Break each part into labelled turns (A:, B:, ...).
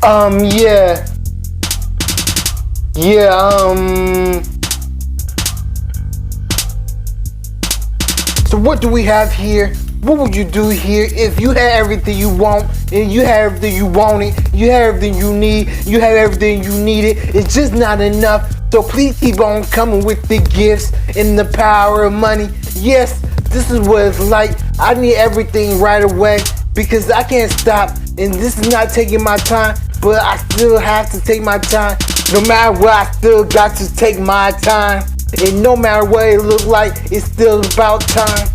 A: Yeah. So what do we have here? What would you do here if you had everything you want and you had everything you wanted, you had everything you need, you had everything you needed? It's just not enough. So please keep on coming with the gifts and the power of money. Yes, this is what it's like. I need everything right away because I can't stop, and this is not taking my time, but I still have to take my time. No matter what, I still got to take my time. And no matter what it looks like, it's still about time.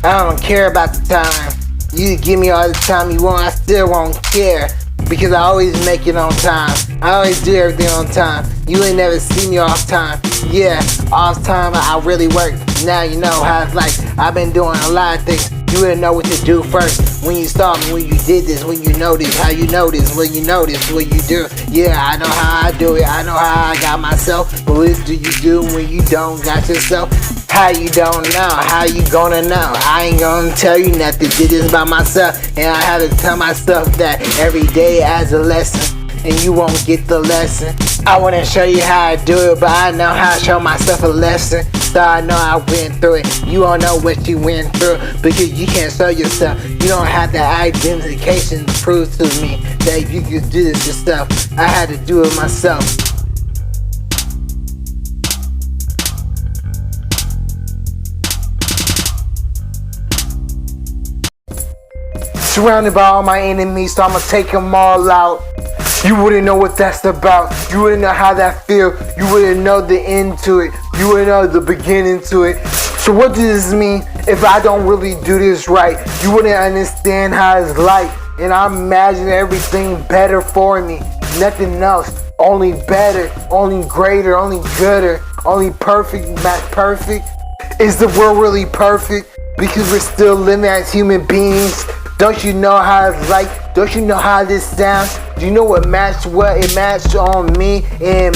A: I don't care about the time. You give me all the time you want, I still won't care. Because I always make it on time. I always do everything on time. You ain't never see me off time. Yeah, off time I really work. Now you know how it's like. I've been doing a lot of things. You wouldn't know what to do first. When you saw me, when you did this, when you noticed, how you notice, when you notice, what you do. Yeah, I know how I do it. I know how I got myself. But what do you do when you don't got yourself? How you don't know? How you gonna know? I ain't gonna tell you nothing. Did this by myself, and I have to tell myself that every day as a lesson, and you won't get the lesson. I wanna show you how I do it, but I know how to show myself a lesson. So I know I went through it. You don't know what you went through because you can't show yourself. You don't have the identification to prove to me that you can do this yourself. I had to do it myself. Surrounded by all my enemies, so I'ma take them all out. You wouldn't know what that's about. You wouldn't know how that feel. You wouldn't know the end to it. You wouldn't know the beginning to it. So what does this mean if I don't really do this right? You wouldn't understand how it's like. And I imagine everything better for me. Nothing else. Only better. Only greater. Only gooder. Only perfect. Not perfect. Is the world really perfect? Because we're still living as human beings. Don't you know how it's like? Don't you know how this sounds? Do you know what it matched on me? And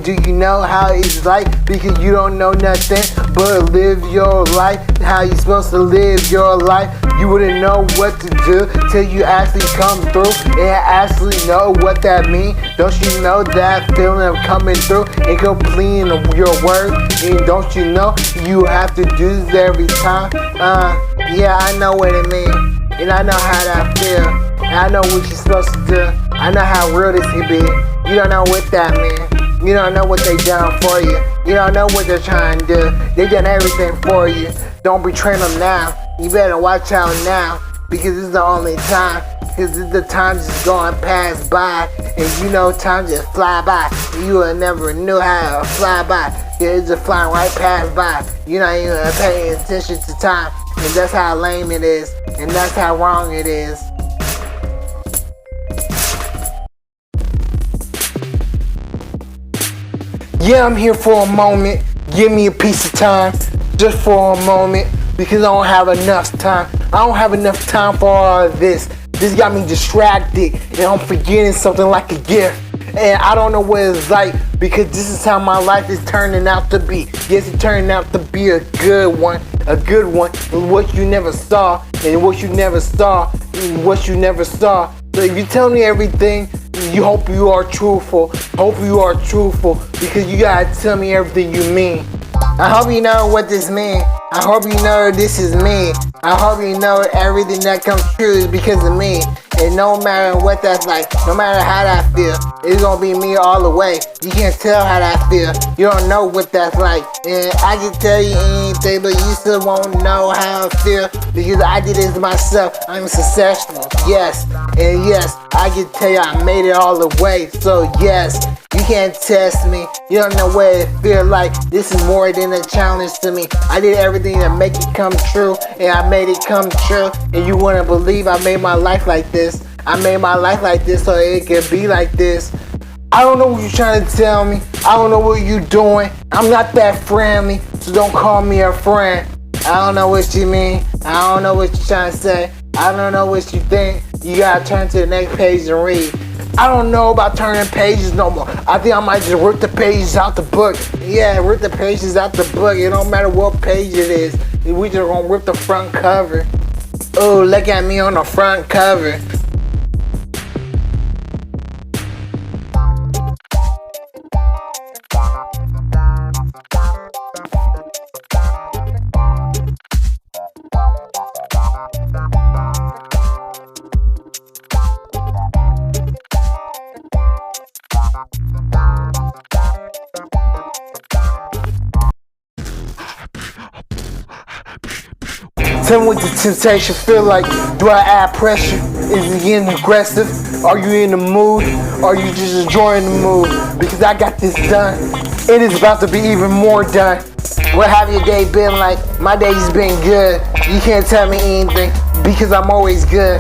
A: do you know how it's like? Because you don't know nothing but live your life. How you supposed to live your life. You wouldn't know what to do till you actually come through and actually know what that means. Don't you know that feeling of coming through and completing your work? And don't you know you have to do this every time? Yeah, I know what it means. And I know how that feel. And I know what you're supposed to do. I know how real this can be. You don't know what that means. You don't know what they done for you. You don't know what they're trying to do. They done everything for you. Don't betray them now. You better watch out now. Because this is the only time. Because the time just going past by. And you know time just fly by. You would never knew how to fly by. It's just flying right past by. You're not even paying attention to time. And that's how lame it is. And that's how wrong it is. Yeah, I'm here for a moment. Give me a piece of time. Just for a moment. Because I don't have enough time. I don't have enough time for all of this. This got me distracted. And I'm forgetting something like a gift. And I don't know what it's like because this is how my life is turning out to be. Yes, it's turning out to be a good one. A good one. And what you never saw. And what you never saw. And what you never saw. So if you tell me everything, you hope you are truthful. Hope you are truthful. Because you gotta tell me everything you mean. I hope you know what this means. I hope you know this is me. I hope you know everything that comes true is because of me. And no matter what that's like, no matter how that feel, it's gonna be me all the way. You can't tell how that feel. You don't know what that's like. And I can tell you anything, but you still won't know how I feel because I did this myself. I'm successful, yes. And yes, I can tell you I made it all the way. So yes, you can't test me. You don't know what it feel like. This is more than a challenge to me. I did everything to make it come true, and I made it come true. And you wouldn't believe I made my life like this. I made my life like this so it could be like this. I don't know what you're trying to tell me. I don't know what you're doing. I'm not that friendly, so don't call me a friend. I don't know what you mean. I don't know what you're trying to say. I don't know what you think. You gotta turn to the next page and read. I don't know about turning pages no more. I think I might just rip the pages out the book. Yeah, rip the pages out the book. It don't matter what page it is. We just gonna rip the front cover. Oh, look at me on the front cover. Tell me what the temptation feel like. Do I add pressure? Is it getting aggressive? Are you in the mood? Are you just enjoying the mood? Because I got this done. It is about to be even more done. What have your day been like? My day's been good. You can't tell me anything because I'm always good.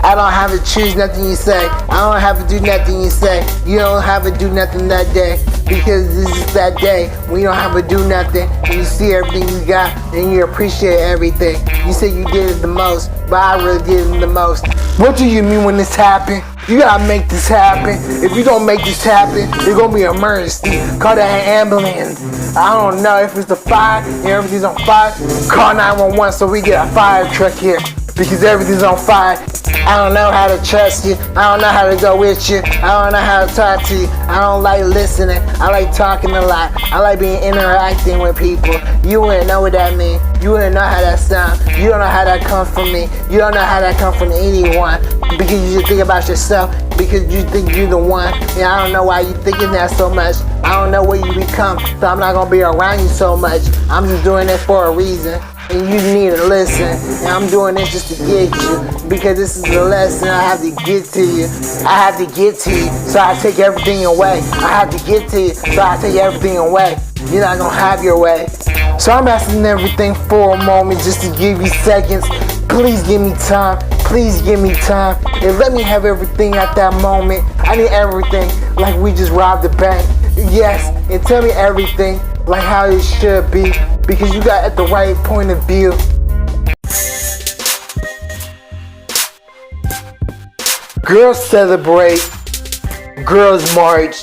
A: I don't have to choose nothing you say. I don't have to do nothing you say. You don't have to do nothing that day because this is that day when you don't have to do nothing and you see everything you got and you appreciate everything. You say you did it the most, but I really did it the most. What do you mean when this happened? You gotta make this happen. If you don't make this happen, there's gonna be an emergency. Call that an ambulance. I don't know if it's a fire and everything's on fire. Call 911 so we get a fire truck here because everything's on fire. I don't know how to trust you. I don't know how to go with you. I don't know how to talk to you. I don't like listening. I like talking a lot. I like being interacting with people. You wouldn't know what that means. You wouldn't know how that sounds. You don't know how that comes from me. You don't know how that comes from anyone because you just think about yourself because you think you're the one. And I don't know why you thinking that so much. I don't know what you become, so I'm not gonna be around you so much. I'm just doing this for a reason. And you need to listen. And I'm doing this just to get you. Because this is the lesson I have to get to you. I have to get to you, so I take everything away. I have to get to you, so I take everything away. You're not gonna have your way. So I'm asking everything for a moment just to give you seconds. Please give me time. Please give me time. And let me have everything at that moment. I need everything like we just robbed the bank. Yes, and tell me everything like how it should be. Because you got at the right point of view. Girls celebrate. Girls march.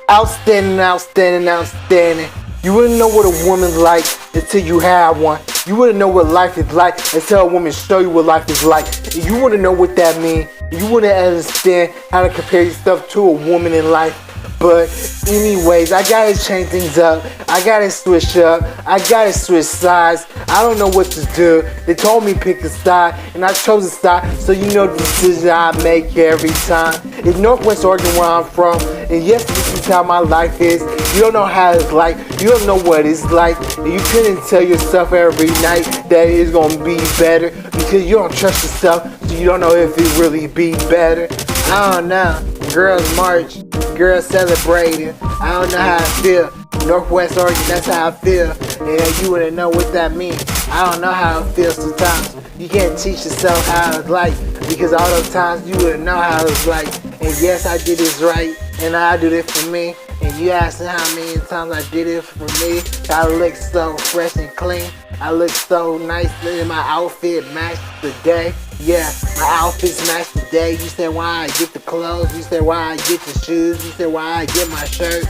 A: Outstanding, outstanding, outstanding. You wouldn't know what a woman's like until you have one. You wouldn't know what life is like until a woman show you what life is like. And you wouldn't know what that means. You wouldn't understand how to compare yourself to a woman in life. But anyways, I gotta change things up. I gotta switch up. I gotta switch sides. I don't know what to do. They told me pick a side, and I chose a side. So you know the decision I make every time. It's Northwest Oregon where I'm from, and yes, this is how my life is. You don't know how it's like. You don't know what it's like. And you couldn't tell yourself every night that it's gonna be better because you don't trust yourself. So you don't know if it really be better. I don't know. Girls march. Girls celebrating. I don't know how I feel. Northwest Oregon, that's how I feel. And you wouldn't know what that means. I don't know how it feels sometimes. You can't teach yourself how it's like because all those times you wouldn't know how it's like. And yes, I did this right, and I do it for me. And you asking how many times I did it for me. I look so fresh and clean. I look so nice in my outfit matched the day. Yeah, my outfits match the day. You said why I get the clothes. You said why I get the shoes. You said why I get my shirt.